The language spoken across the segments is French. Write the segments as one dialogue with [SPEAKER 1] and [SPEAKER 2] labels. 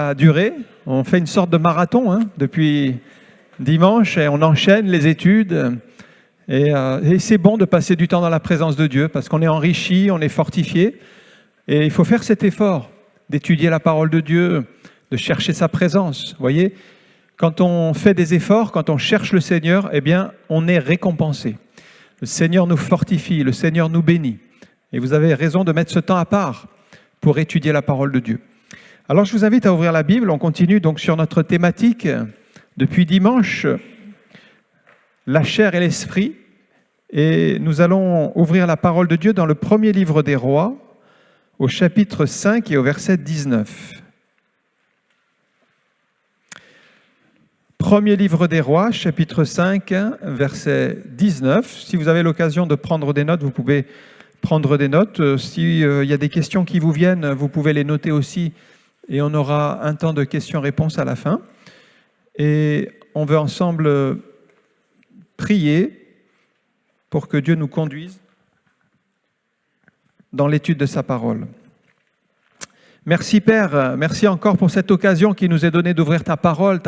[SPEAKER 1] va durer. On fait une sorte de marathon depuis dimanche et on enchaîne les études. Et c'est bon de passer du temps dans la présence de Dieu parce qu'on est enrichi, on est fortifié. Et il faut faire cet effort d'étudier la parole de Dieu, de chercher sa présence. Vous voyez, quand on fait des efforts, quand on cherche le Seigneur, eh bien, on est récompensé. Le Seigneur nous fortifie, le Seigneur nous bénit. Et vous avez raison de mettre ce temps à part pour étudier la parole de Dieu. Alors, je vous invite à ouvrir la Bible. On continue donc sur notre thématique depuis dimanche, la chair et l'esprit. Et nous allons ouvrir la parole de Dieu dans le premier livre des Rois, au chapitre 5 et au verset 19. Premier livre des Rois, chapitre 5, verset 19. Si vous avez l'occasion de prendre des notes, vous pouvez prendre des notes. S'il y a des questions qui vous viennent, vous pouvez les noter aussi et on aura un temps de questions-réponses à la fin. Et on veut ensemble prier pour que Dieu nous conduise dans l'étude de sa parole. Merci Père, merci encore pour cette occasion qui nous est donnée d'ouvrir ta parole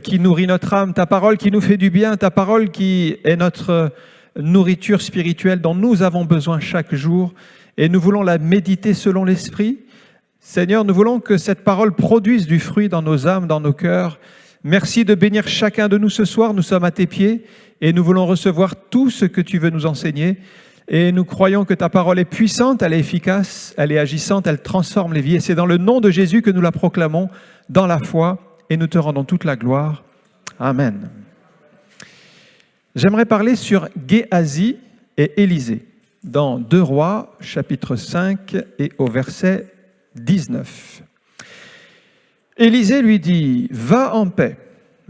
[SPEAKER 1] qui nourrit notre âme, ta parole qui nous fait du bien, ta parole qui est notre nourriture spirituelle dont nous avons besoin chaque jour et nous voulons la méditer selon l'Esprit. Seigneur, nous voulons que cette parole produise du fruit dans nos âmes, dans nos cœurs. Merci de bénir chacun de nous ce soir, nous sommes à tes pieds et nous voulons recevoir tout ce que tu veux nous enseigner. Et nous croyons que ta parole est puissante, elle est efficace, elle est agissante, elle transforme les vies. Et c'est dans le nom de Jésus que nous la proclamons dans la foi et nous te rendons toute la gloire. Amen. J'aimerais parler sur Géasi et Élisée dans 2 Rois, chapitre 5 et au verset 19. Élisée lui dit « Va en paix ».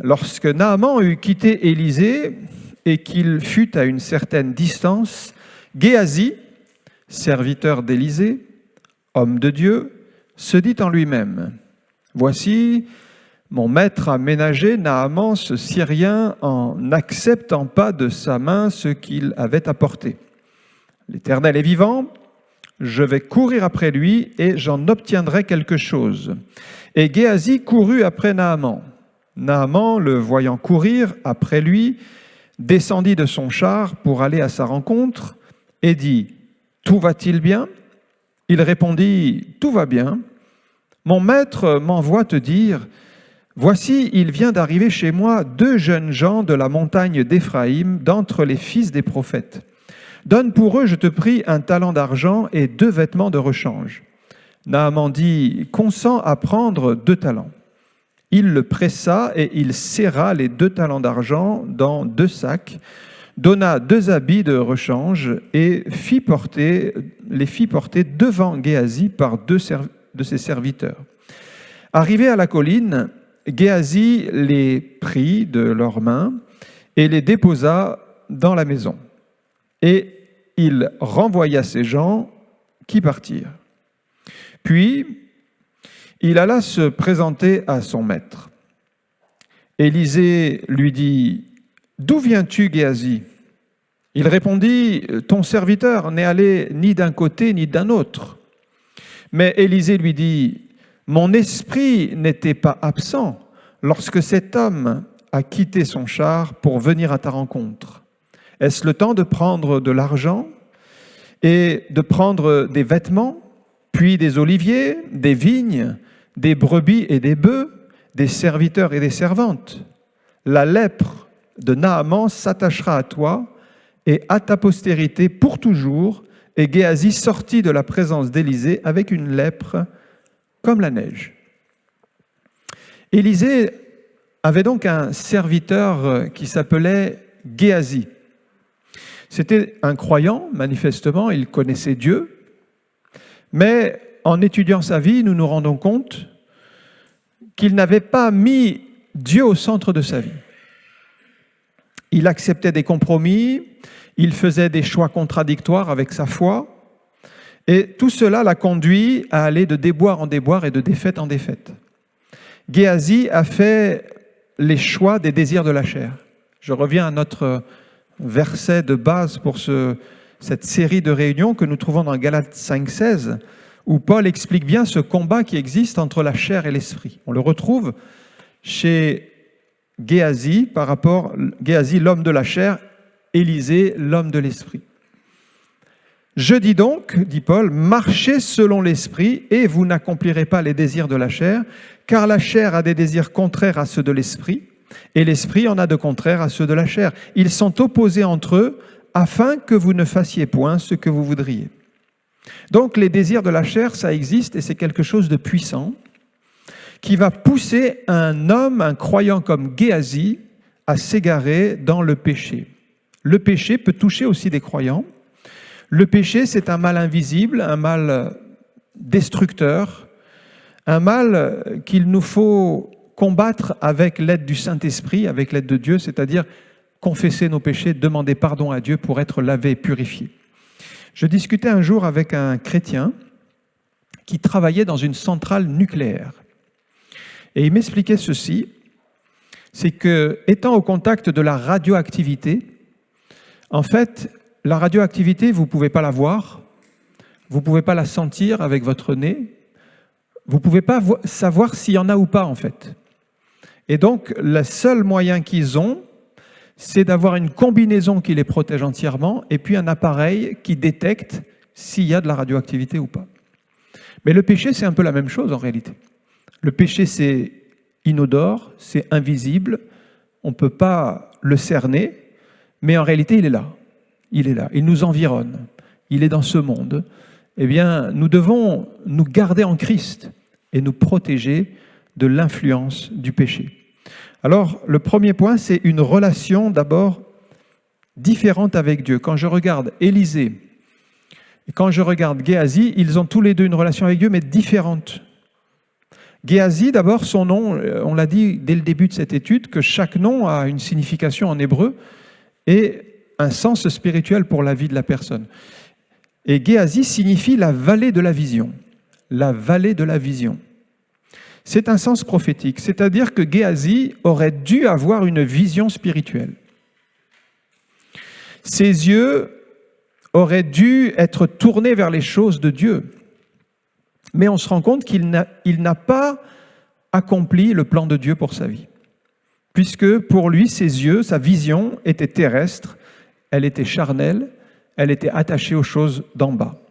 [SPEAKER 1] Lorsque Naaman eut quitté Élisée et qu'il fut à une certaine distance, Géasi, serviteur d'Élisée, homme de Dieu, se dit en lui-même « Voici, mon maître a ménagé Naaman ce Syrien en n'acceptant pas de sa main ce qu'il avait apporté. L'Éternel est vivant, je vais courir après lui et j'en obtiendrai quelque chose. » Et Géasi courut après Naaman. Naaman, le voyant courir après lui, descendit de son char pour aller à sa rencontre et dit « Tout va-t-il bien ?» Il répondit « Tout va bien. Mon maître m'envoie te dire « Voici, il vient d'arriver chez moi 2 jeunes gens de la montagne d'Éphraïm, d'entre les fils des prophètes. Donne pour eux, je te prie, 1 talent d'argent et 2 vêtements de rechange. » Naaman dit « Consens à prendre 2 talents. » Il le pressa et il serra les 2 talents d'argent dans 2 sacs, donna 2 habits de rechange et les fit porter devant Géasi par 2 de ses serviteurs. Arrivé à la colline, Géasi les prit de leurs mains et les déposa dans la maison. Et il renvoya ces gens qui partirent. Puis, il alla se présenter à son maître. Élisée lui dit « D'où viens-tu, Géasi » Il répondit « Ton serviteur n'est allé ni d'un côté ni d'un autre. » Mais Élisée lui dit « Mon esprit n'était pas absent lorsque cet homme a quitté son char pour venir à ta rencontre. Est-ce le temps de prendre de l'argent et de prendre des vêtements, puis des oliviers, des vignes, des brebis et des bœufs, des serviteurs et des servantes? La lèpre de Naaman s'attachera à toi et à ta postérité pour toujours. » Et Géasi sortit de la présence d'Élisée avec une lèpre comme la neige. Élisée avait donc un serviteur qui s'appelait Géasi. C'était un croyant, manifestement, il connaissait Dieu, mais en étudiant sa vie, nous nous rendons compte qu'il n'avait pas mis Dieu au centre de sa vie. Il acceptait des compromis, il faisait des choix contradictoires avec sa foi, et tout cela l'a conduit à aller de déboire en déboire et de défaite en défaite. Géasi a fait les choix des désirs de la chair. Je reviens à notre verset de base pour cette série de réunions que nous trouvons dans Galates 5,16, où Paul explique bien ce combat qui existe entre la chair et l'esprit. On le retrouve chez Géasi, Géasi, l'homme de la chair, Élisée, l'homme de l'esprit. Je dis donc, dit Paul, marchez selon l'esprit et vous n'accomplirez pas les désirs de la chair, car la chair a des désirs contraires à ceux de l'esprit et l'esprit en a de contraires à ceux de la chair. Ils sont opposés entre eux afin que vous ne fassiez point ce que vous voudriez. Donc les désirs de la chair, ça existe et c'est quelque chose de puissant qui va pousser un homme, un croyant comme Géasi, à s'égarer dans le péché. Le péché peut toucher aussi des croyants. Le péché, c'est un mal invisible, un mal destructeur, un mal qu'il nous faut combattre avec l'aide du Saint-Esprit, avec l'aide de Dieu, c'est-à-dire confesser nos péchés, demander pardon à Dieu pour être lavé et purifié. Je discutais un jour avec un chrétien qui travaillait dans une centrale nucléaire. Et il m'expliquait ceci, c'est que, étant au contact de la radioactivité, en fait, la radioactivité, vous ne pouvez pas la voir, vous ne pouvez pas la sentir avec votre nez, vous ne pouvez pas savoir s'il y en a ou pas, en fait. Et donc, le seul moyen qu'ils ont, c'est d'avoir une combinaison qui les protège entièrement et puis un appareil qui détecte s'il y a de la radioactivité ou pas. Mais le péché, c'est un peu la même chose en réalité. Le péché, c'est inodore, c'est invisible, on ne peut pas le cerner, mais en réalité, il est là. Il est là, il nous environne, il est dans ce monde. Eh bien, nous devons nous garder en Christ et nous protéger de l'influence du péché. Alors, le premier point, c'est une relation d'abord différente avec Dieu. Quand je regarde Élisée et quand je regarde Géasi, ils ont tous les deux une relation avec Dieu, mais différente. Géasi, d'abord, son nom, on l'a dit dès le début de cette étude, que chaque nom a une signification en hébreu et un sens spirituel pour la vie de la personne. Et Géasi signifie la vallée de la vision. La vallée de la vision. C'est un sens prophétique, c'est-à-dire que Géasi aurait dû avoir une vision spirituelle. Ses yeux auraient dû être tournés vers les choses de Dieu. Mais on se rend compte qu'il n'a pas accompli le plan de Dieu pour sa vie. Puisque pour lui, ses yeux, sa vision était terrestre, elle était charnelle, elle était attachée aux choses d'en bas.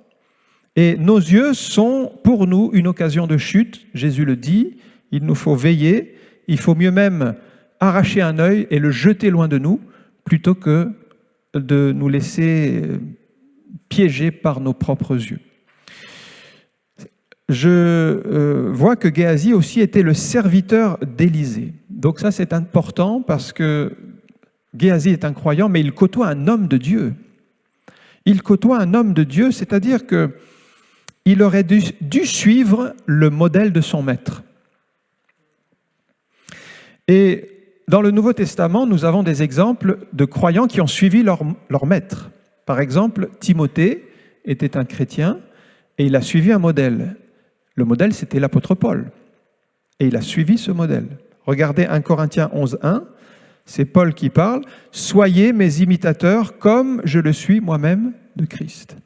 [SPEAKER 1] Et nos yeux sont pour nous une occasion de chute. Jésus le dit, il nous faut veiller, il faut mieux même arracher un œil et le jeter loin de nous, plutôt que de nous laisser piéger par nos propres yeux. Je vois que Géasi aussi était le serviteur d'Élisée. Donc ça c'est important parce que Géasi est un croyant, mais il côtoie un homme de Dieu. Il côtoie un homme de Dieu, c'est-à-dire qu'il aurait dû suivre le modèle de son maître. Et dans le Nouveau Testament, nous avons des exemples de croyants qui ont suivi leur maître. Par exemple, Timothée était un chrétien et il a suivi un modèle. Le modèle, c'était l'apôtre Paul. Et il a suivi ce modèle. Regardez 1 Corinthiens 11:1. C'est Paul qui parle. « Soyez mes imitateurs comme je le suis moi-même de Christ. »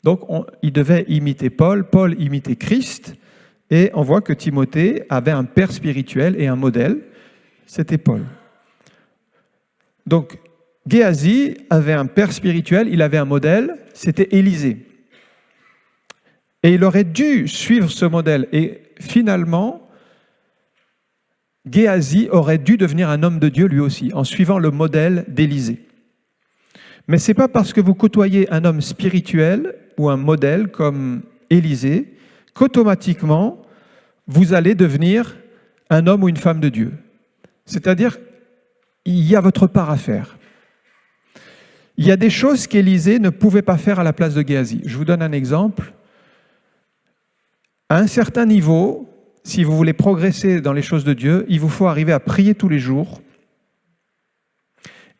[SPEAKER 1] Donc, il devait imiter Paul, Paul imitait Christ, et on voit que Timothée avait un père spirituel et un modèle, c'était Paul. Donc, Géasi avait un père spirituel, il avait un modèle, c'était Élisée. Et il aurait dû suivre ce modèle. Et finalement, Géasi aurait dû devenir un homme de Dieu lui aussi, en suivant le modèle d'Élisée. Mais ce n'est pas parce que vous côtoyez un homme spirituel ou un modèle comme Élisée qu'automatiquement, vous allez devenir un homme ou une femme de Dieu. C'est-à-dire, il y a votre part à faire. Il y a des choses qu'Élisée ne pouvait pas faire à la place de Géasi. Je vous donne un exemple. À un certain niveau, si vous voulez progresser dans les choses de Dieu, il vous faut arriver à prier tous les jours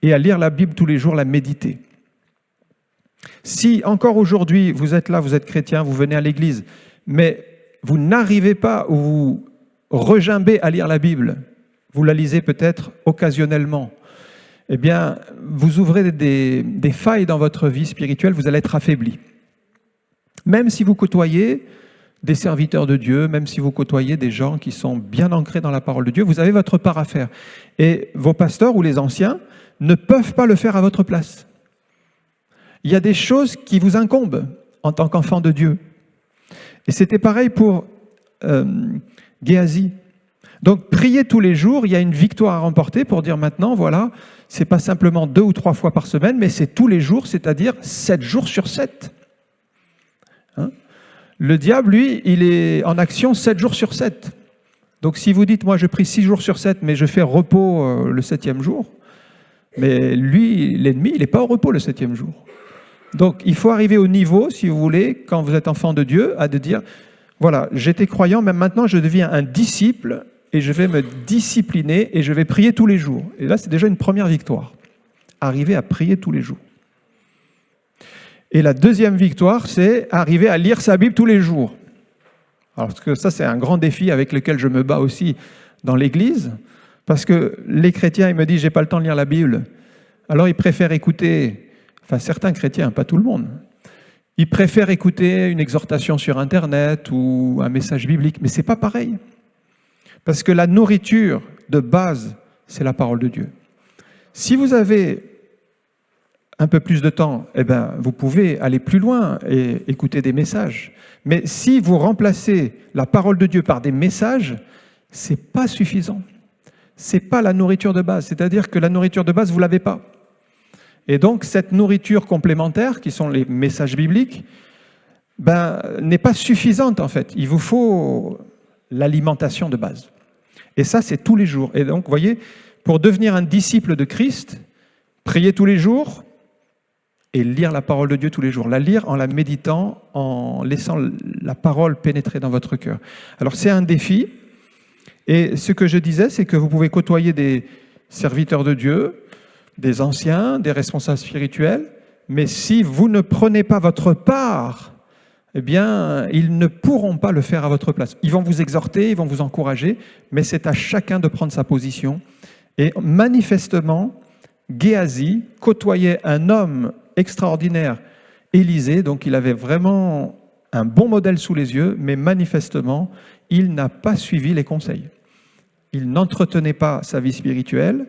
[SPEAKER 1] et à lire la Bible tous les jours, la méditer. Si encore aujourd'hui, vous êtes là, vous êtes chrétien, vous venez à l'église, mais vous n'arrivez pas ou vous regimbez à lire la Bible, vous la lisez peut-être occasionnellement, eh bien, vous ouvrez des failles dans votre vie spirituelle, vous allez être affaibli. Même si vous côtoyez des serviteurs de Dieu, même si vous côtoyez des gens qui sont bien ancrés dans la parole de Dieu, vous avez votre part à faire. Et vos pasteurs ou les anciens ne peuvent pas le faire à votre place. Il y a des choses qui vous incombent en tant qu'enfant de Dieu. Et c'était pareil pour Géasi. Donc, priez tous les jours, il y a une victoire à remporter pour dire maintenant, voilà, c'est pas simplement 2 ou 3 fois par semaine, mais c'est tous les jours, c'est-à-dire 7 jours sur 7. Hein? Le diable, lui, il est en action 7 jours sur 7. Donc, si vous dites, moi, je prie 6 jours sur 7, mais je fais repos le 7e jour, mais lui, l'ennemi, il n'est pas au repos le 7e jour. Donc, il faut arriver au niveau, si vous voulez, quand vous êtes enfant de Dieu, à de dire, voilà, j'étais croyant, mais maintenant je deviens un disciple et je vais me discipliner et je vais prier tous les jours. Et là, c'est déjà une première victoire. Arriver à prier tous les jours. Et la deuxième victoire, c'est arriver à lire sa Bible tous les jours. Alors, parce que ça, c'est un grand défi avec lequel je me bats aussi dans l'Église, parce que les chrétiens, ils me disent, j'ai pas le temps de lire la Bible. Alors, ils préfèrent écouter, enfin certains chrétiens, pas tout le monde, ils préfèrent écouter une exhortation sur Internet ou un message biblique, mais c'est pas pareil. Parce que la nourriture de base, c'est la parole de Dieu. Si vous avez un peu plus de temps, eh ben, vous pouvez aller plus loin et écouter des messages. Mais si vous remplacez la parole de Dieu par des messages, ce n'est pas suffisant. Ce n'est pas la nourriture de base. C'est-à-dire que la nourriture de base, vous ne l'avez pas. Et donc, cette nourriture complémentaire, qui sont les messages bibliques, n'est pas suffisante en fait. Il vous faut l'alimentation de base. Et ça, c'est tous les jours. Et donc, vous voyez, pour devenir un disciple de Christ, prier tous les jours et lire la parole de Dieu tous les jours. La lire en la méditant, en laissant la parole pénétrer dans votre cœur. Alors, c'est un défi. Et ce que je disais, c'est que vous pouvez côtoyer des serviteurs de Dieu, des anciens, des responsables spirituels, mais si vous ne prenez pas votre part, eh bien, ils ne pourront pas le faire à votre place. Ils vont vous exhorter, ils vont vous encourager, mais c'est à chacun de prendre sa position. Et manifestement, Géasi côtoyait un homme extraordinaire, Élisée, donc il avait vraiment un bon modèle sous les yeux, mais manifestement, il n'a pas suivi les conseils. Il n'entretenait pas sa vie spirituelle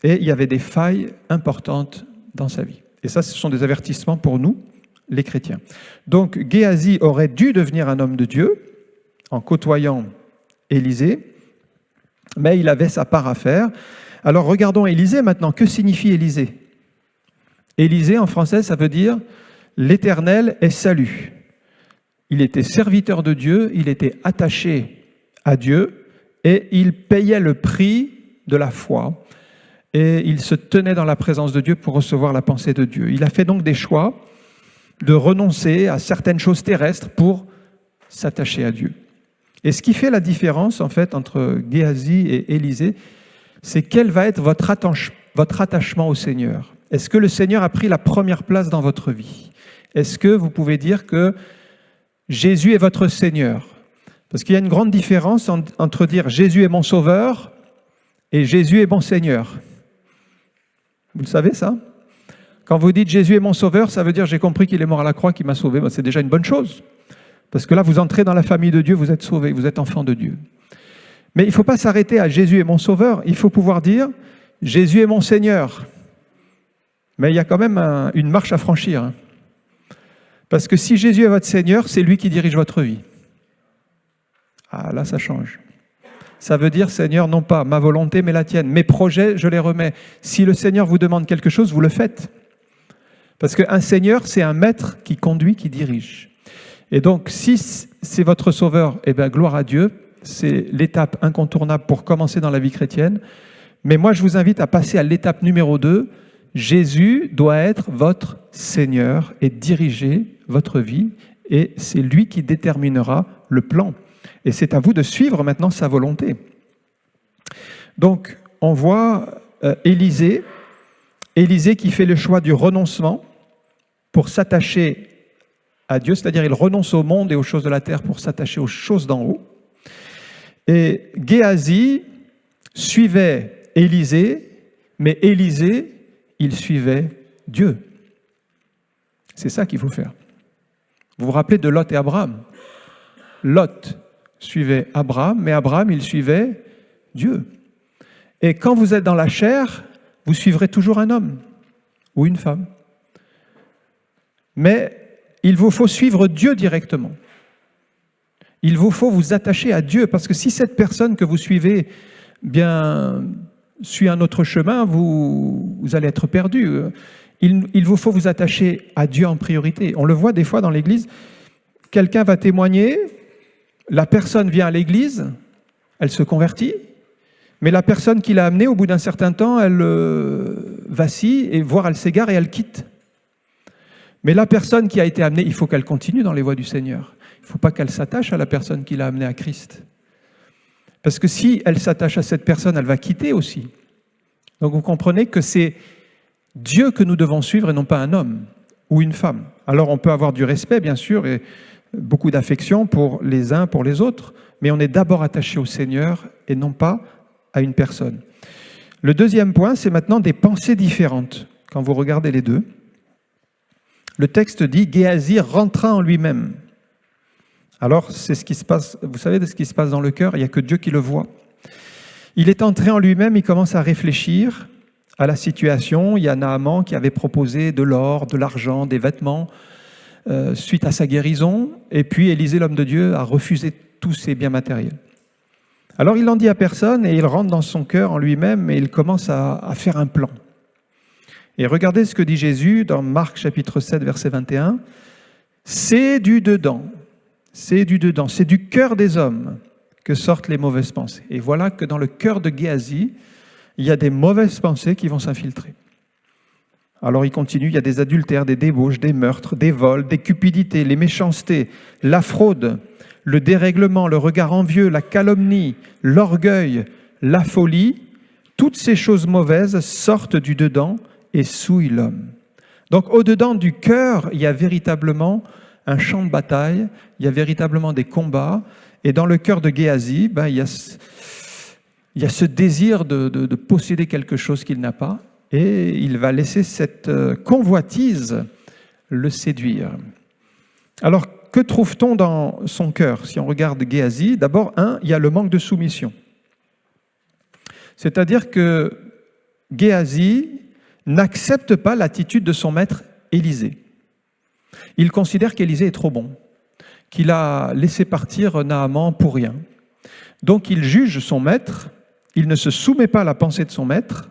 [SPEAKER 1] et il y avait des failles importantes dans sa vie. Et ça, ce sont des avertissements pour nous, les chrétiens. Donc, Géasi aurait dû devenir un homme de Dieu en côtoyant Élisée, mais il avait sa part à faire. Alors, regardons Élisée maintenant. Que signifie Élisée ? Élisée, en français, ça veut dire « l'Éternel est salut ». Il était serviteur de Dieu, il était attaché à Dieu et il payait le prix de la foi et il se tenait dans la présence de Dieu pour recevoir la pensée de Dieu. Il a fait donc des choix de renoncer à certaines choses terrestres pour s'attacher à Dieu. Et ce qui fait la différence en fait entre Géasi et Élisée, c'est quel va être votre attachement au Seigneur. Est-ce que le Seigneur a pris la première place dans votre vie ? Est-ce que vous pouvez dire que Jésus est votre Seigneur? Parce qu'il y a une grande différence entre dire Jésus est mon Sauveur et Jésus est mon Seigneur. Vous le savez ça? Quand vous dites Jésus est mon Sauveur, ça veut dire j'ai compris qu'il est mort à la croix, qu'il m'a sauvé. C'est déjà une bonne chose. Parce que là, vous entrez dans la famille de Dieu, vous êtes sauvé, vous êtes enfant de Dieu. Mais il ne faut pas s'arrêter à Jésus est mon Sauveur, il faut pouvoir dire Jésus est mon Seigneur. Mais il y a quand même une marche à franchir. Parce que si Jésus est votre Seigneur, c'est lui qui dirige votre vie. Ah, là, ça change. Ça veut dire, Seigneur, non pas ma volonté, mais la tienne. Mes projets, je les remets. Si le Seigneur vous demande quelque chose, vous le faites. Parce qu'un Seigneur, c'est un maître qui conduit, qui dirige. Et donc, si c'est votre Sauveur, eh bien, gloire à Dieu. C'est l'étape incontournable pour commencer dans la vie chrétienne. Mais moi, je vous invite à passer à l'étape numéro 2. Jésus doit être votre Seigneur et diriger votre vie. Et c'est lui qui déterminera le plan. Et c'est à vous de suivre maintenant sa volonté. Donc, on voit Élisée qui fait le choix du renoncement pour s'attacher à Dieu, c'est-à-dire il renonce au monde et aux choses de la terre pour s'attacher aux choses d'en haut. Et Géasi suivait Élisée, mais Élisée, il suivait Dieu. C'est ça qu'il faut faire. Vous vous rappelez de Lot et Abraham? Lot suivait Abraham, mais Abraham, il suivait Dieu. Et quand vous êtes dans la chair, vous suivrez toujours un homme ou une femme. Mais il vous faut suivre Dieu directement. Il vous faut vous attacher à Dieu, parce que si cette personne que vous suivez suit un autre chemin, vous allez être perdu. Il vous faut vous attacher à Dieu en priorité. On le voit des fois dans l'Église, quelqu'un va témoigner, la personne vient à l'Église, elle se convertit, mais la personne qui l'a amenée, au bout d'un certain temps, elle vacille, et voire elle s'égare et elle quitte. Mais la personne qui a été amenée, il faut qu'elle continue dans les voies du Seigneur. Il ne faut pas qu'elle s'attache à la personne qui l'a amenée à Christ. Parce que si elle s'attache à cette personne, elle va quitter aussi. Donc vous comprenez que c'est Dieu que nous devons suivre et non pas un homme ou une femme. Alors on peut avoir du respect, bien sûr, et beaucoup d'affection pour les uns, pour les autres, mais on est d'abord attaché au Seigneur et non pas à une personne. Le deuxième point, c'est maintenant des pensées différentes. Quand vous regardez les deux, le texte dit « Géasi rentra en lui-même ». Alors, c'est ce qui se passe, vous savez de ce qui se passe dans le cœur, il n'y a que Dieu qui le voit. Il est entré en lui-même, il commence à réfléchir à la situation. Il y a Naaman qui avait proposé de l'or, de l'argent, des vêtements suite à sa guérison. Et puis Élisée, l'homme de Dieu, a refusé tous ses biens matériels. Alors il n'en dit à personne et il rentre dans son cœur en lui-même et il commence à faire un plan. Et regardez ce que dit Jésus dans Marc chapitre 7, verset 21. « C'est du dedans. C'est du dedans, c'est du cœur des hommes que sortent les mauvaises pensées. » Et voilà que dans le cœur de Géasi, il y a des mauvaises pensées qui vont s'infiltrer. Alors il continue, il y a des adultères, des débauches, des meurtres, des vols, des cupidités, les méchancetés, la fraude, le dérèglement, le regard envieux, la calomnie, l'orgueil, la folie. Toutes ces choses mauvaises sortent du dedans et souillent l'homme. Donc au-dedans du cœur, il y a véritablement un champ de bataille, il y a véritablement des combats, et dans le cœur de Géasi, il y a ce désir de posséder quelque chose qu'il n'a pas, et il va laisser cette convoitise le séduire. Alors, que trouve-t-on dans son cœur? Si on regarde Géasi, d'abord, il y a le manque de soumission. C'est-à-dire que Géasi n'accepte pas l'attitude de son maître Élisée. Il considère qu'Élisée est trop bon, qu'il a laissé partir Naaman pour rien. Donc il juge son maître, il ne se soumet pas à la pensée de son maître,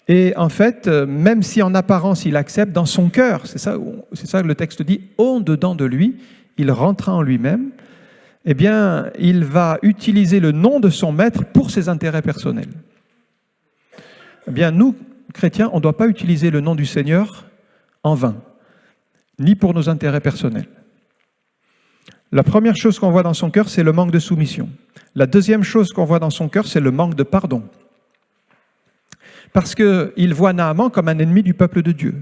[SPEAKER 1] et en fait, même si en apparence il accepte, dans son cœur, c'est ça que le texte dit, au dedans de lui, il rentra en lui-même, eh bien, il va utiliser le nom de son maître pour ses intérêts personnels. Eh bien, nous, chrétiens, on ne doit pas utiliser le nom du Seigneur en vain, ni pour nos intérêts personnels. La première chose qu'on voit dans son cœur, c'est le manque de soumission. La deuxième chose qu'on voit dans son cœur, c'est le manque de pardon. Parce qu'il voit Naaman comme un ennemi du peuple de Dieu,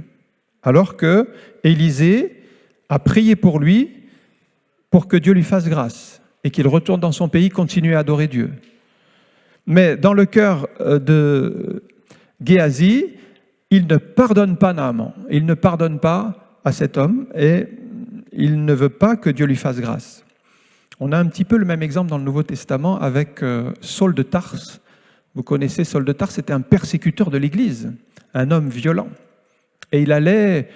[SPEAKER 1] alors que Élisée a prié pour lui pour que Dieu lui fasse grâce et qu'il retourne dans son pays, continuer à adorer Dieu. Mais dans le cœur de Géasi, il ne pardonne pas Naaman, il ne pardonne pas à cet homme et il ne veut pas que Dieu lui fasse grâce. On a un petit peu le même exemple dans le Nouveau Testament avec Saul de Tarse. Vous connaissez Saul de Tarse, c'était un persécuteur de l'Église, un homme violent. Et il allait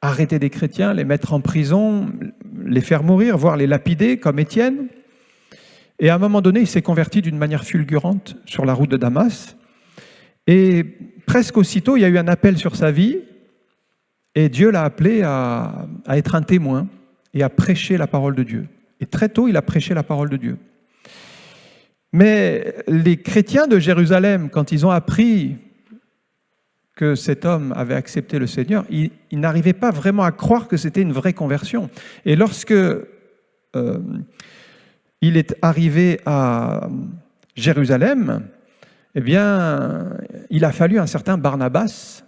[SPEAKER 1] arrêter des chrétiens, les mettre en prison, les faire mourir, voire les lapider, comme Étienne. Et à un moment donné, il s'est converti d'une manière fulgurante sur la route de Damas. Et presque aussitôt, il y a eu un appel sur sa vie, et Dieu l'a appelé à être un témoin et à prêcher la parole de Dieu. Et très tôt, il a prêché la parole de Dieu. Mais les chrétiens de Jérusalem, quand ils ont appris que cet homme avait accepté le Seigneur, ils n'arrivaient pas vraiment à croire que c'était une vraie conversion. Et lorsque il est arrivé à Jérusalem, eh bien, il a fallu un certain Barnabas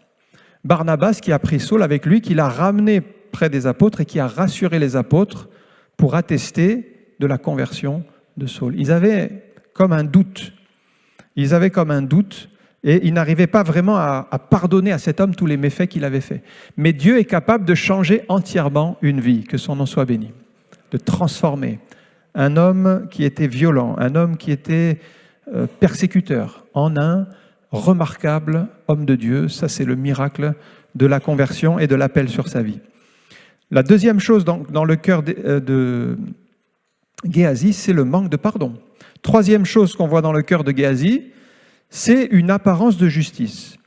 [SPEAKER 1] qui a pris Saul avec lui, qui l'a ramené près des apôtres et qui a rassuré les apôtres pour attester de la conversion de Saul. Ils avaient comme un doute. Et il n'arrivait pas vraiment à pardonner à cet homme tous les méfaits qu'il avait faits. Mais Dieu est capable de changer entièrement une vie, que son nom soit béni, de transformer un homme qui était violent, un homme qui était persécuteur, en un remarquable homme de Dieu. Ça, c'est le miracle de la conversion et de l'appel sur sa vie. La deuxième chose dans le cœur de Géasi, c'est le manque de pardon. Troisième chose qu'on voit dans le cœur de Géasi, c'est une apparence de justice.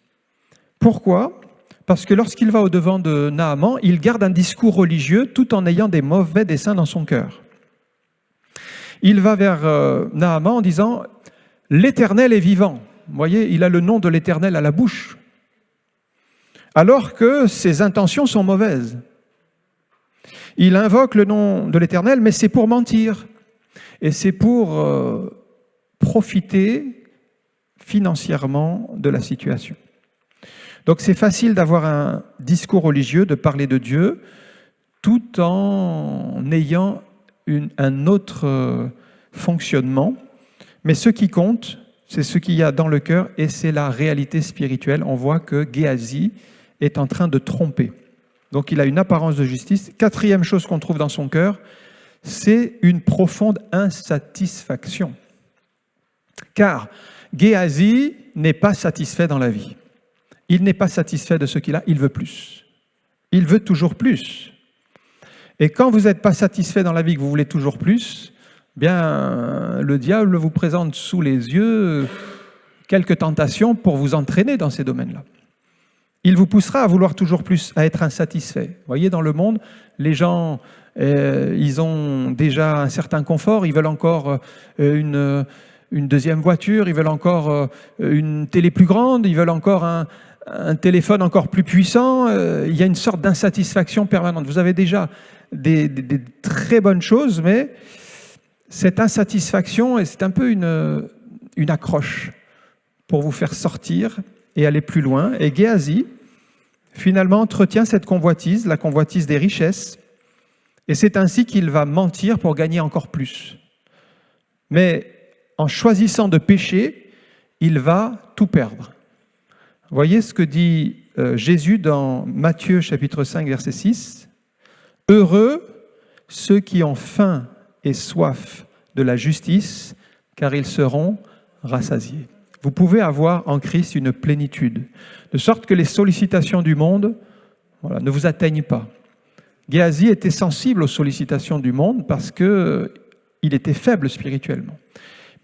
[SPEAKER 1] Pourquoi ? Parce que lorsqu'il va au-devant de Naaman, il garde un discours religieux tout en ayant des mauvais desseins dans son cœur. Il va vers Naaman en disant « L'Éternel est vivant ». Vous voyez, il a le nom de l'Éternel à la bouche, alors que ses intentions sont mauvaises. Il invoque le nom de l'Éternel, mais c'est pour mentir. Et c'est pour profiter financièrement de la situation. Donc c'est facile d'avoir un discours religieux, de parler de Dieu, tout en ayant un autre fonctionnement. Mais ce qui compte, c'est ce qu'il y a dans le cœur et c'est la réalité spirituelle. On voit que Géasi est en train de tromper. Donc il a une apparence de justice. Quatrième chose qu'on trouve dans son cœur, c'est une profonde insatisfaction. Car Géasi n'est pas satisfait dans la vie. Il n'est pas satisfait de ce qu'il a, il veut plus. Il veut toujours plus. Et quand vous n'êtes pas satisfait dans la vie, que vous voulez toujours plus, bien, le diable vous présente sous les yeux quelques tentations pour vous entraîner dans ces domaines-là. Il vous poussera à vouloir toujours plus, à être insatisfait. Vous voyez, dans le monde, les gens, ils ont déjà un certain confort, ils veulent encore une deuxième voiture, ils veulent encore une télé plus grande, ils veulent encore un téléphone encore plus puissant. Il y a une sorte d'insatisfaction permanente. Vous avez déjà des très bonnes choses, mais cette insatisfaction, c'est un peu une accroche pour vous faire sortir et aller plus loin. Et Géasi, finalement, entretient cette convoitise, la convoitise des richesses, et c'est ainsi qu'il va mentir pour gagner encore plus. Mais en choisissant de pécher, il va tout perdre. Voyez ce que dit Jésus dans Matthieu chapitre 5, verset 6. « Heureux ceux qui ont faim et soif de la justice, car ils seront rassasiés. » Vous pouvez avoir en Christ une plénitude, de sorte que les sollicitations du monde ne vous atteignent pas. Géasi était sensible aux sollicitations du monde parce qu'il était faible spirituellement.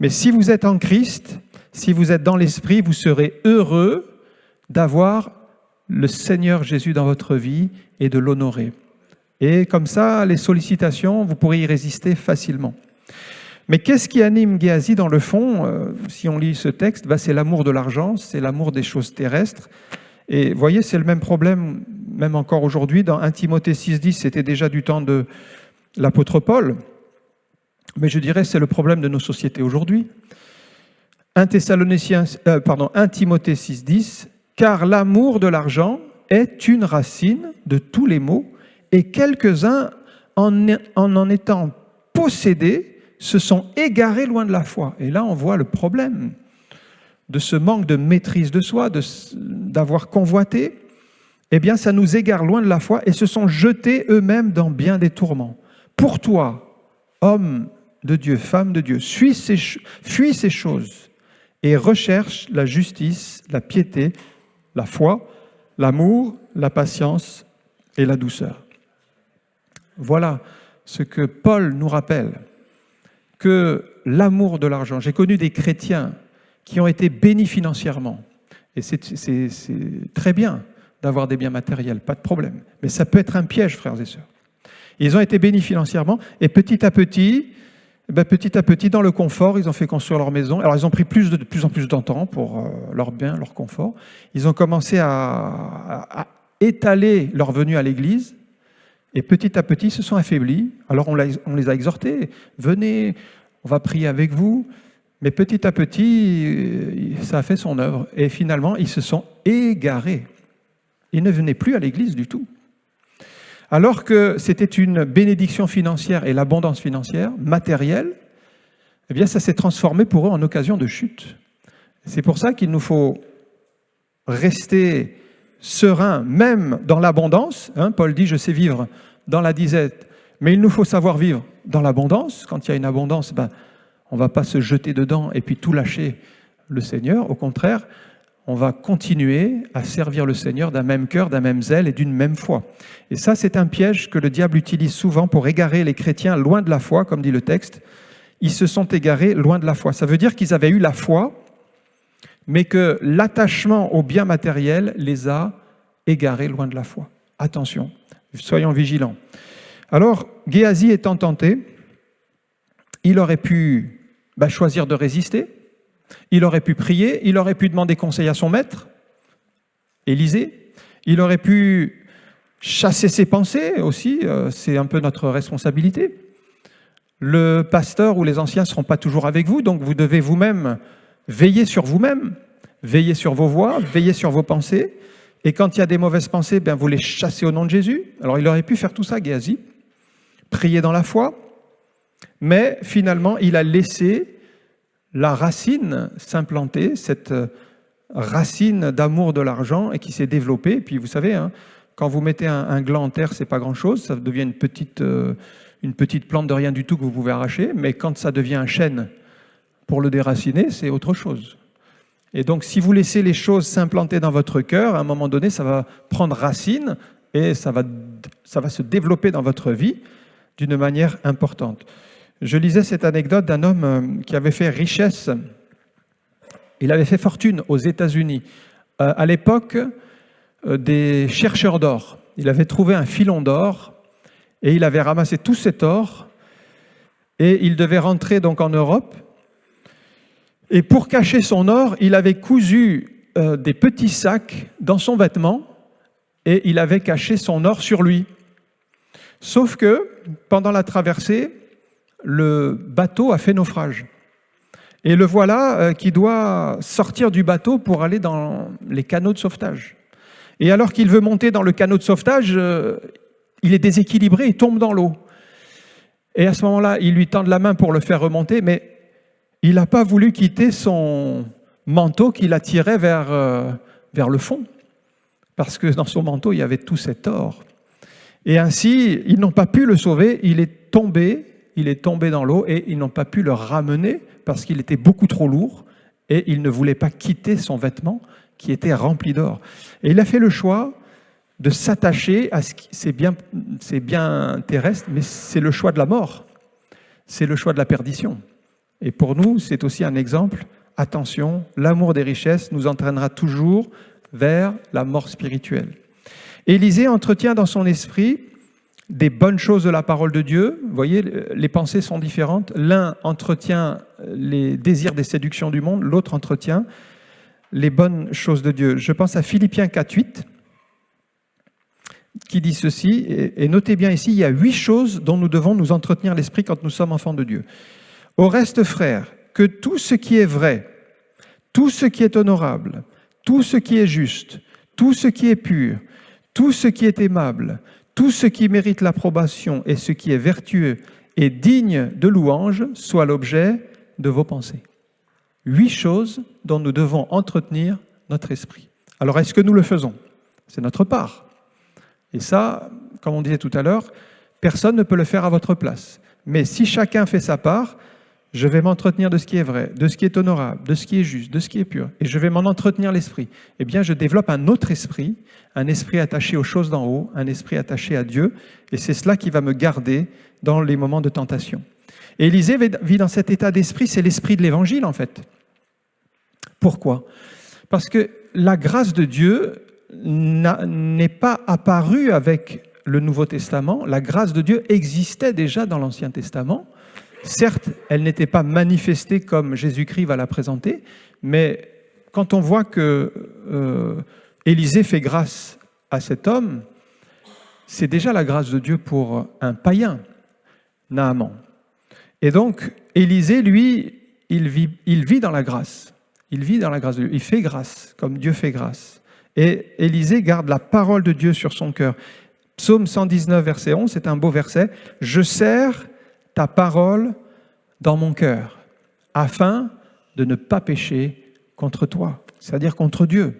[SPEAKER 1] Mais si vous êtes en Christ, si vous êtes dans l'Esprit, vous serez heureux d'avoir le Seigneur Jésus dans votre vie et de l'honorer. Et comme ça, les sollicitations, vous pourrez y résister facilement. Mais qu'est-ce qui anime Géasi dans le fond, si on lit ce texte, c'est l'amour de l'argent, c'est l'amour des choses terrestres. Et vous voyez, c'est le même problème, même encore aujourd'hui. Dans 1 Timothée 6,10, c'était déjà du temps de l'apôtre Paul. Mais je dirais c'est le problème de nos sociétés aujourd'hui. 1 Timothée 6,10, « Car l'amour de l'argent est une racine de tous les maux, et quelques-uns, en étant possédés, se sont égarés loin de la foi. » Et là, on voit le problème de ce manque de maîtrise de soi, d'avoir convoité. Eh bien, ça nous égare loin de la foi et se sont jetés eux-mêmes dans bien des tourments. Pour toi, homme de Dieu, femme de Dieu, fuis ces choses et recherche la justice, la piété, la foi, l'amour, la patience et la douceur. Voilà ce que Paul nous rappelle, que l'amour de l'argent, j'ai connu des chrétiens qui ont été bénis financièrement, et c'est très bien d'avoir des biens matériels, pas de problème, mais ça peut être un piège, frères et sœurs. Ils ont été bénis financièrement, et petit à petit, dans le confort, ils ont fait construire leur maison. Alors, ils ont pris de plus en plus de temps pour leur bien, leur confort. Ils ont commencé à étaler leur venue à l'église, et petit à petit, ils se sont affaiblis. Alors, on les a exhortés. Venez, on va prier avec vous. Mais petit à petit, ça a fait son œuvre. Et finalement, ils se sont égarés. Ils ne venaient plus à l'église du tout. Alors que c'était une bénédiction financière et l'abondance financière, matérielle, eh bien, ça s'est transformé pour eux en occasion de chute. C'est pour ça qu'il nous faut rester serein, même dans l'abondance. Paul dit, je sais vivre dans la disette, mais il nous faut savoir vivre dans l'abondance. Quand il y a une abondance, on ne va pas se jeter dedans et puis tout lâcher le Seigneur. Au contraire, on va continuer à servir le Seigneur d'un même cœur, d'un même zèle et d'une même foi. Et ça, c'est un piège que le diable utilise souvent pour égarer les chrétiens loin de la foi, comme dit le texte. Ils se sont égarés loin de la foi. Ça veut dire qu'ils avaient eu la foi, mais que l'attachement aux biens matériels les a égarés loin de la foi. Attention, soyons vigilants. Alors, Géasi étant tenté, il aurait pu choisir de résister, il aurait pu prier, il aurait pu demander conseil à son maître, Élisée, il aurait pu chasser ses pensées aussi, c'est un peu notre responsabilité. Le pasteur ou les anciens ne seront pas toujours avec vous, donc vous devez vous-même veiller sur vous-même, veiller sur vos voix, veiller sur vos pensées. Et quand il y a des mauvaises pensées, vous les chassez au nom de Jésus. Alors il aurait pu faire tout ça, Géasi, prier dans la foi, mais finalement il a laissé la racine s'implanter, cette racine d'amour de l'argent et qui s'est développée. Et puis vous savez, quand vous mettez un gland en terre, c'est pas grand-chose, ça devient une petite plante de rien du tout que vous pouvez arracher, mais quand ça devient un chêne pour le déraciner, c'est autre chose. Et donc, si vous laissez les choses s'implanter dans votre cœur, à un moment donné, ça va prendre racine et ça va se développer dans votre vie d'une manière importante. Je lisais cette anecdote d'un homme qui avait fait richesse, il avait fait fortune aux États-Unis. À l'époque des chercheurs d'or, il avait trouvé un filon d'or et il avait ramassé tout cet or et il devait rentrer donc en Europe. Et pour cacher son or, il avait cousu des petits sacs dans son vêtement et il avait caché son or sur lui. Sauf que pendant la traversée, le bateau a fait naufrage. Et le voilà qui doit sortir du bateau pour aller dans les canaux de sauvetage. Et alors qu'il veut monter dans le canot de sauvetage, il est déséquilibré, il tombe dans l'eau. Et à ce moment-là, il lui tend la main pour le faire remonter, mais il n'a pas voulu quitter son manteau qui l'attirait vers le fond. Parce que dans son manteau, il y avait tout cet or. Et ainsi, ils n'ont pas pu le sauver, il est tombé dans l'eau et ils n'ont pas pu le ramener parce qu'il était beaucoup trop lourd et il ne voulait pas quitter son vêtement qui était rempli d'or. Et il a fait le choix de s'attacher à ce qui c'est bien terrestre, mais c'est le choix de la mort, c'est le choix de la perdition. Et pour nous, c'est aussi un exemple. Attention, l'amour des richesses nous entraînera toujours vers la mort spirituelle. Élisée entretient dans son esprit des bonnes choses de la parole de Dieu. Vous voyez, les pensées sont différentes. L'un entretient les désirs des séductions du monde, l'autre entretient les bonnes choses de Dieu. Je pense à Philippiens 4:8, qui dit ceci, et notez bien ici, il y a 8 choses dont nous devons nous entretenir l'esprit quand nous sommes enfants de Dieu. Au reste, frères, que tout ce qui est vrai, tout ce qui est honorable, tout ce qui est juste, tout ce qui est pur, tout ce qui est aimable, tout ce qui mérite l'approbation et ce qui est vertueux et digne de louange soit l'objet de vos pensées. 8 choses dont nous devons entretenir notre esprit. Alors, est-ce que nous le faisons? C'est notre part. Et ça, comme on disait tout à l'heure, personne ne peut le faire à votre place. Mais si chacun fait sa part, je vais m'entretenir de ce qui est vrai, de ce qui est honorable, de ce qui est juste, de ce qui est pur, et je vais m'en entretenir l'esprit. Eh bien, je développe un autre esprit, un esprit attaché aux choses d'en haut, un esprit attaché à Dieu, et c'est cela qui va me garder dans les moments de tentation. Et Élisée vit dans cet état d'esprit, c'est l'esprit de l'Évangile en fait. Pourquoi? Parce que la grâce de Dieu n'est pas apparue avec le Nouveau Testament, la grâce de Dieu existait déjà dans l'Ancien Testament. Certes, elle n'était pas manifestée comme Jésus-Christ va la présenter, mais quand on voit que Élisée fait grâce à cet homme, c'est déjà la grâce de Dieu pour un païen, Naaman. Et donc, Élisée, lui, il vit dans la grâce. Il vit dans la grâce de Dieu. Il fait grâce, comme Dieu fait grâce. Et Élisée garde la parole de Dieu sur son cœur. Psaume 119, verset 11, c'est un beau verset. « Je serre ta parole dans mon cœur, afin de ne pas pécher contre toi. » C'est-à-dire contre Dieu.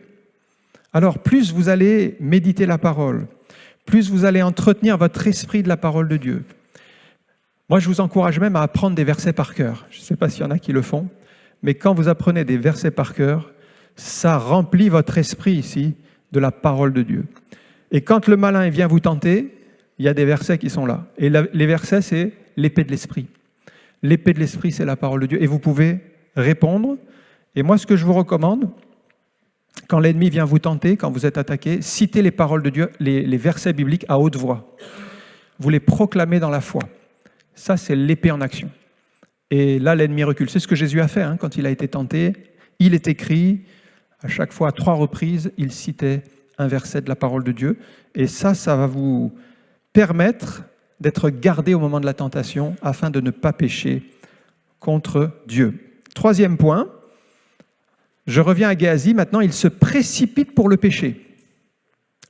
[SPEAKER 1] Alors plus vous allez méditer la parole, plus vous allez entretenir votre esprit de la parole de Dieu. Moi, je vous encourage même à apprendre des versets par cœur. Je ne sais pas s'il y en a qui le font, mais quand vous apprenez des versets par cœur, ça remplit votre esprit ici de la parole de Dieu. Et quand le malin vient vous tenter, il y a des versets qui sont là. Et les versets, c'est l'épée de l'esprit. L'épée de l'esprit, c'est la parole de Dieu. Et vous pouvez répondre. Et moi, ce que je vous recommande, quand l'ennemi vient vous tenter, quand vous êtes attaqué, citez les paroles de Dieu, les versets bibliques à haute voix. Vous les proclamez dans la foi. Ça, c'est l'épée en action. Et là, l'ennemi recule. C'est ce que Jésus a fait quand il a été tenté. Il est écrit, à chaque fois, à 3 reprises, il citait un verset de la parole de Dieu. Et ça va vous permettre d'être gardé au moment de la tentation afin de ne pas pécher contre Dieu. 3e point, je reviens à Géasi. Maintenant, il se précipite pour le péché.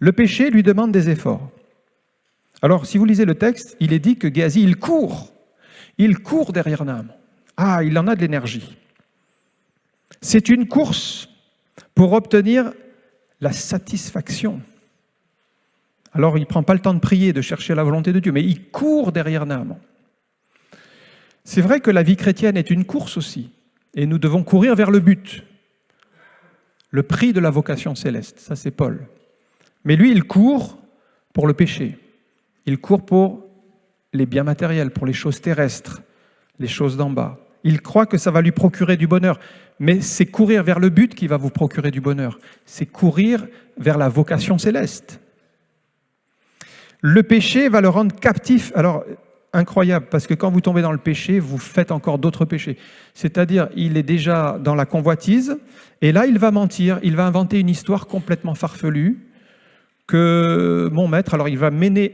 [SPEAKER 1] Le péché lui demande des efforts. Alors, si vous lisez le texte, il est dit que Géasi, il court derrière Naaman. Ah, il en a de l'énergie. C'est une course pour obtenir la satisfaction. Alors, il ne prend pas le temps de prier, de chercher la volonté de Dieu, mais il court derrière Naaman. C'est vrai que la vie chrétienne est une course aussi, et nous devons courir vers le but. Le prix de la vocation céleste, ça c'est Paul. Mais lui, il court pour le péché. Il court pour les biens matériels, pour les choses terrestres, les choses d'en bas. Il croit que ça va lui procurer du bonheur. Mais c'est courir vers le but qui va vous procurer du bonheur. C'est courir vers la vocation céleste. Le péché va le rendre captif. Alors, incroyable, parce que quand vous tombez dans le péché, vous faites encore d'autres péchés. C'est-à-dire, il est déjà dans la convoitise, et là, il va mentir, il va inventer une histoire complètement farfelue, que mon maître, alors il va mêler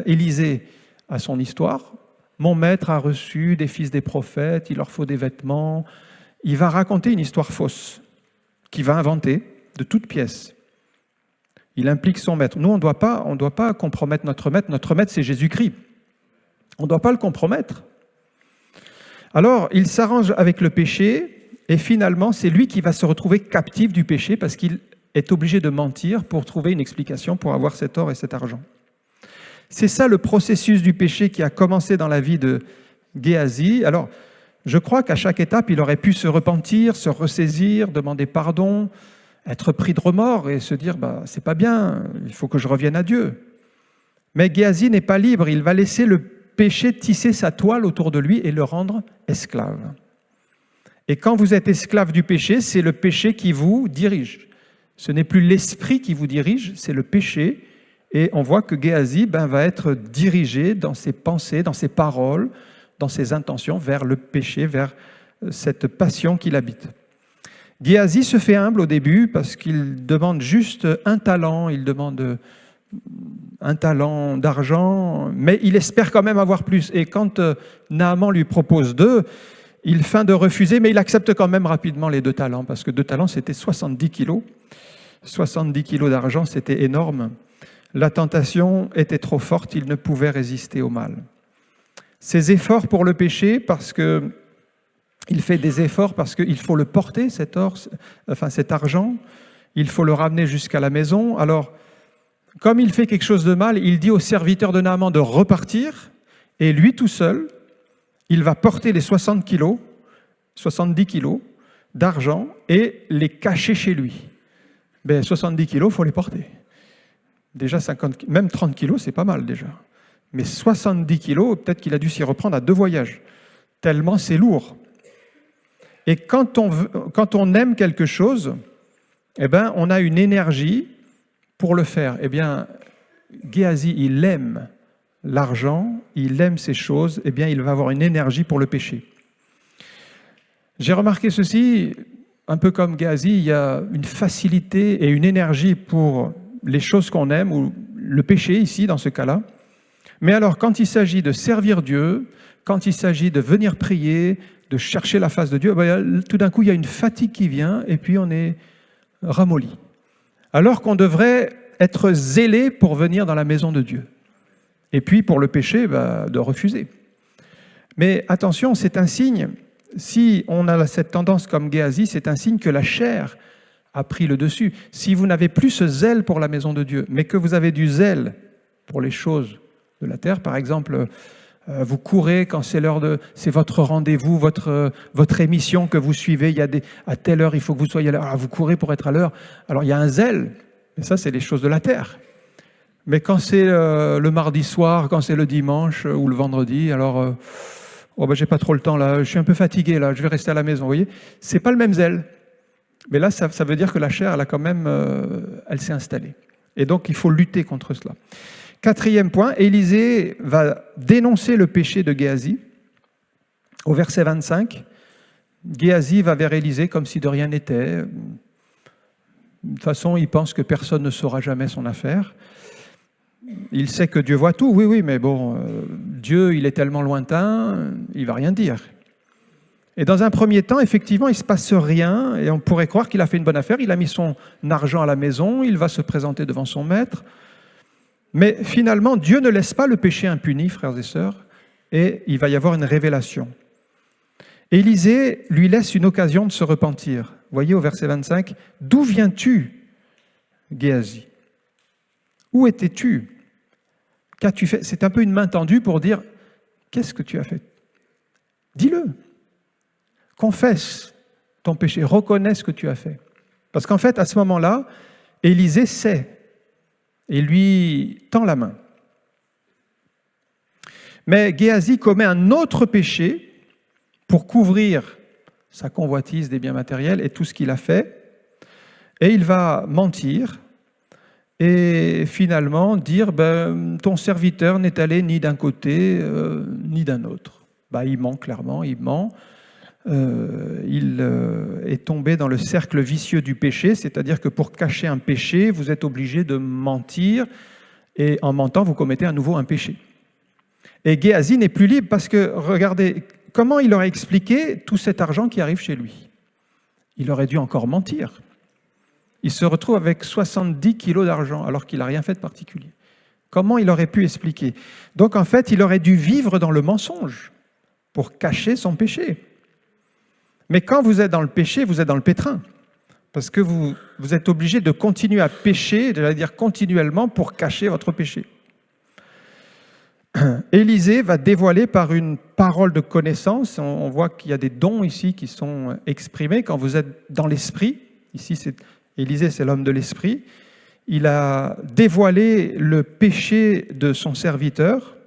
[SPEAKER 1] Élisée à son histoire. Mon maître a reçu des fils des prophètes, il leur faut des vêtements. Il va raconter une histoire fausse qu'il va inventer de toutes pièces. Il implique son maître. Nous, on ne doit pas compromettre notre maître. Notre maître, c'est Jésus-Christ. On ne doit pas le compromettre. Alors, il s'arrange avec le péché et finalement, c'est lui qui va se retrouver captif du péché parce qu'il est obligé de mentir pour trouver une explication pour avoir cet or et cet argent. C'est ça le processus du péché qui a commencé dans la vie de Géasi. Alors, je crois qu'à chaque étape, il aurait pu se repentir, se ressaisir, demander pardon, être pris de remords et se dire c'est pas bien, il faut que je revienne à Dieu. Mais Géasi n'est pas libre, il va laisser le péché tisser sa toile autour de lui et le rendre esclave. Et quand vous êtes esclave du péché, c'est le péché qui vous dirige. Ce n'est plus l'esprit qui vous dirige, c'est le péché. Et on voit que Géasi va être dirigé dans ses pensées, dans ses paroles, dans ses intentions vers le péché, vers cette passion qu'il habite. Géasi se fait humble au début parce qu'il demande juste un talent, il demande un talent d'argent, mais il espère quand même avoir plus. Et quand Naaman lui propose 2, il feint de refuser, mais il accepte quand même rapidement les 2 talents, parce que 2 talents, c'était 70 kilos. 70 kilos d'argent, c'était énorme. La tentation était trop forte, il ne pouvait résister au mal. Ses efforts pour le péché, il fait des efforts parce qu'il faut le porter, cet argent, il faut le ramener jusqu'à la maison. Alors, comme il fait quelque chose de mal, il dit au serviteur de Naaman de repartir, et lui tout seul, il va porter les 70 kilos d'argent et les cacher chez lui. 70 kilos, il faut les porter. Déjà, même 30 kilos, c'est pas mal déjà. Mais 70 kilos, peut-être qu'il a dû s'y reprendre à 2 voyages, tellement c'est lourd. Et quand on aime quelque chose, on a une énergie pour le faire. Géasi, il aime l'argent, il aime ces choses, il va avoir une énergie pour le péché. J'ai remarqué ceci, un peu comme Géasi, il y a une facilité et une énergie pour les choses qu'on aime, ou le péché ici, dans ce cas-là. Mais alors, quand il s'agit de servir Dieu, quand il s'agit de venir prier, de chercher la face de Dieu, tout d'un coup, il y a une fatigue qui vient, et puis on est ramolli. Alors qu'on devrait être zélé pour venir dans la maison de Dieu. Et puis, pour le péché, de refuser. Mais attention, c'est un signe, si on a cette tendance comme Géasi, c'est un signe que la chair a pris le dessus. Si vous n'avez plus ce zèle pour la maison de Dieu, mais que vous avez du zèle pour les choses de la terre, par exemple, vous courez quand c'est votre rendez-vous, votre émission que vous suivez, à telle heure il faut que vous soyez là, vous courez pour être à l'heure. Alors il y a un zèle, mais ça c'est les choses de la terre. Mais quand c'est le mardi soir, quand c'est le dimanche ou le vendredi, alors j'ai pas trop le temps là, je suis un peu fatigué là, je vais rester à la maison. Vous voyez, c'est pas le même zèle. Mais là, ça veut dire que la chair, elle a quand même, elle s'est installée. Et donc, il faut lutter contre cela. 4e point, Élisée va dénoncer le péché de Géasi. Au verset 25, Géasi va vers Élisée comme si de rien n'était. De toute façon, il pense que personne ne saura jamais son affaire. Il sait que Dieu voit tout, oui, mais bon, Dieu, il est tellement lointain, il ne va rien dire. Et dans un premier temps, effectivement, il ne se passe rien, et on pourrait croire qu'il a fait une bonne affaire, il a mis son argent à la maison, il va se présenter devant son maître. Mais finalement, Dieu ne laisse pas le péché impuni, frères et sœurs, et il va y avoir une révélation. Élisée lui laisse une occasion de se repentir. Voyez au verset 25, « D'où viens-tu, Géasi? Où étais-tu? Qu'as-tu fait ?» C'est un peu une main tendue pour dire, « Qu'est-ce que tu as fait? Dis-le. Confesse ton péché, reconnais ce que tu as fait. » Parce qu'en fait, à ce moment-là, Élisée sait et lui tend la main. Mais Géasi commet un autre péché pour couvrir sa convoitise des biens matériels et tout ce qu'il a fait. Et il va mentir et finalement dire ton serviteur n'est allé ni d'un côté ni d'un autre. Il ment clairement, il ment. Il est tombé dans le cercle vicieux du péché, c'est-à-dire que pour cacher un péché, vous êtes obligé de mentir, et en mentant, vous commettez à nouveau un péché. Et Géasi n'est plus libre parce que, regardez, comment il aurait expliqué tout cet argent qui arrive chez lui? Il aurait dû encore mentir. Il se retrouve avec 70 kilos d'argent alors qu'il n'a rien fait de particulier. Comment il aurait pu expliquer? Donc en fait, il aurait dû vivre dans le mensonge pour cacher son péché. Mais quand vous êtes dans le péché, vous êtes dans le pétrin. Parce que vous êtes obligé de continuer à pécher, j'allais dire continuellement, pour cacher votre péché. Élisée va dévoiler par une parole de connaissance. On voit qu'il y a des dons ici qui sont exprimés quand vous êtes dans l'esprit. Ici, Élisée, c'est l'homme de l'esprit. Il a dévoilé le péché de son serviteur.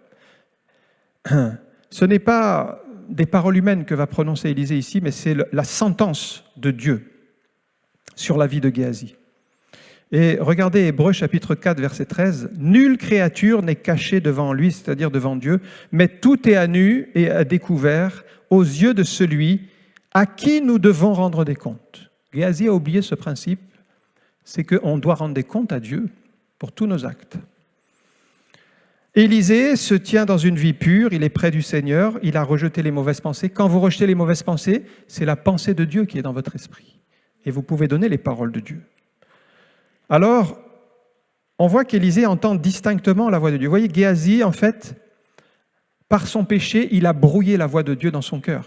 [SPEAKER 1] Ce n'est pas des paroles humaines que va prononcer Élisée ici, mais c'est la sentence de Dieu sur la vie de Géasi. Et regardez Hébreux chapitre 4, verset 13. « Nulle créature n'est cachée devant lui, c'est-à-dire devant Dieu, mais tout est à nu et à découvert aux yeux de celui à qui nous devons rendre des comptes. » Géasi a oublié ce principe, c'est qu'on doit rendre des comptes à Dieu pour tous nos actes. Élisée se tient dans une vie pure, il est près du Seigneur, il a rejeté les mauvaises pensées. Quand vous rejetez les mauvaises pensées, c'est la pensée de Dieu qui est dans votre esprit. Et vous pouvez donner les paroles de Dieu. Alors, on voit qu'Élisée entend distinctement la voix de Dieu. Vous voyez, Géasi, en fait, par son péché, il a brouillé la voix de Dieu dans son cœur.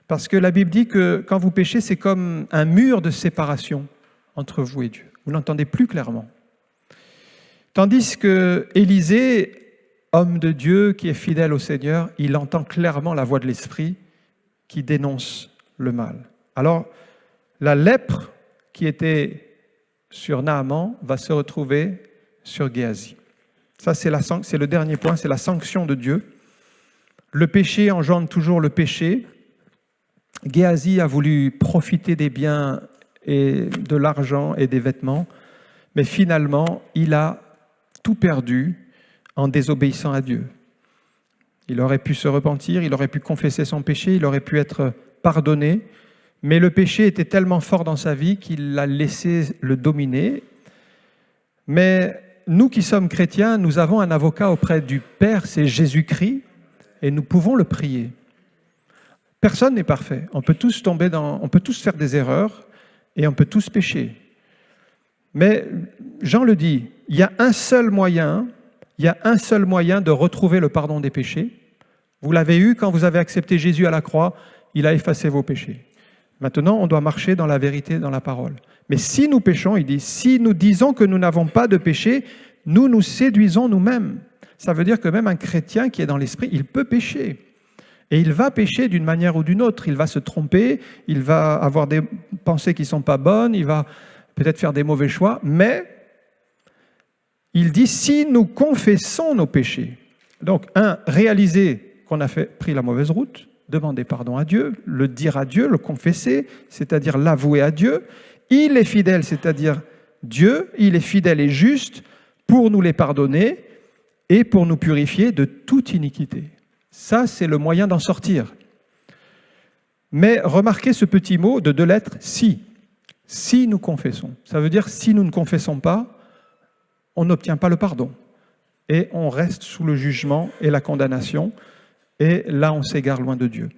[SPEAKER 1] Parce que la Bible dit que quand vous péchez, c'est comme un mur de séparation entre vous et Dieu. Vous n'entendez plus clairement. Tandis que Élisée, homme de Dieu qui est fidèle au Seigneur, il entend clairement la voix de l'Esprit qui dénonce le mal. Alors, la lèpre qui était sur Naaman va se retrouver sur Géasi. Ça, c'est le dernier point, c'est la sanction de Dieu. Le péché engendre toujours le péché. Géasi a voulu profiter des biens et de l'argent et des vêtements, mais finalement, il a tout perdu en désobéissant à Dieu. Il aurait pu se repentir, il aurait pu confesser son péché, il aurait pu être pardonné, mais le péché était tellement fort dans sa vie qu'il l'a laissé le dominer. Mais nous qui sommes chrétiens, nous avons un avocat auprès du Père, c'est Jésus-Christ, et nous pouvons le prier. Personne n'est parfait. On peut tous faire des erreurs et on peut tous pécher. Mais Jean le dit, il y a un seul moyen de retrouver le pardon des péchés. Vous l'avez eu quand vous avez accepté Jésus à la croix, il a effacé vos péchés. Maintenant, on doit marcher dans la vérité, dans la parole. Mais si nous péchons, il dit, si nous disons que nous n'avons pas de péché, nous nous séduisons nous-mêmes. Ça veut dire que même un chrétien qui est dans l'esprit, il peut pécher. Et il va pécher d'une manière ou d'une autre. Il va se tromper, il va avoir des pensées qui ne sont pas bonnes, il va peut-être faire des mauvais choix, mais il dit, si nous confessons nos péchés, donc réaliser qu'on a pris la mauvaise route, demander pardon à Dieu, le dire à Dieu, le confesser, c'est-à-dire l'avouer à Dieu. Il est fidèle, c'est-à-dire Dieu, il est fidèle et juste pour nous les pardonner et pour nous purifier de toute iniquité. Ça, c'est le moyen d'en sortir. Mais remarquez ce petit mot de 2 lettres, si. Si nous confessons. Ça veut dire si nous ne confessons pas, on n'obtient pas le pardon. Et on reste sous le jugement et la condamnation. Et là, on s'égare loin de Dieu.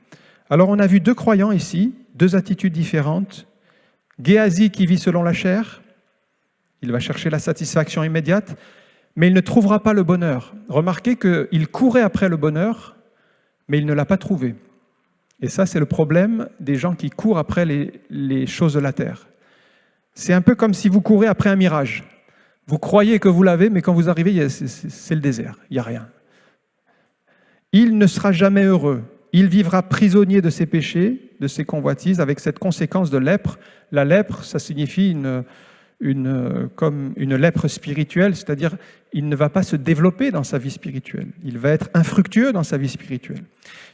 [SPEAKER 1] Alors, on a vu 2 croyants ici, 2 attitudes différentes. Géasi qui vit selon la chair, il va chercher la satisfaction immédiate, mais il ne trouvera pas le bonheur. Remarquez qu'il courait après le bonheur, mais il ne l'a pas trouvé. Et ça, c'est le problème des gens qui courent après les choses de la terre. C'est un peu comme si vous courez après un mirage. Vous croyez que vous l'avez, mais quand vous arrivez, c'est le désert, il n'y a rien. Il ne sera jamais heureux. Il vivra prisonnier de ses péchés, de ses convoitises, avec cette conséquence de lèpre. La lèpre, ça signifie comme une lèpre spirituelle, c'est-à-dire il ne va pas se développer dans sa vie spirituelle. Il va être infructueux dans sa vie spirituelle.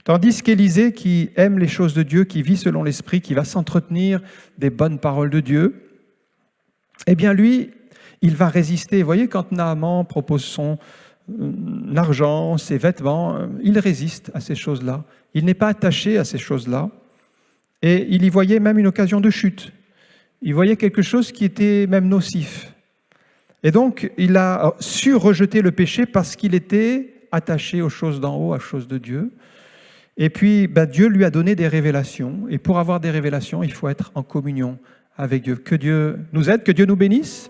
[SPEAKER 1] Tandis qu'Élisée, qui aime les choses de Dieu, qui vit selon l'Esprit, qui va s'entretenir des bonnes paroles de Dieu, eh bien lui, il va résister. Vous voyez, quand Naaman propose son argent, ses vêtements, il résiste à ces choses-là. Il n'est pas attaché à ces choses-là. Et il y voyait même une occasion de chute. Il voyait quelque chose qui était même nocif. Et donc, il a su rejeter le péché parce qu'il était attaché aux choses d'en haut, aux choses de Dieu. Et puis, Dieu lui a donné des révélations. Et pour avoir des révélations, il faut être en communion avec Dieu. Que Dieu nous aide, que Dieu nous bénisse.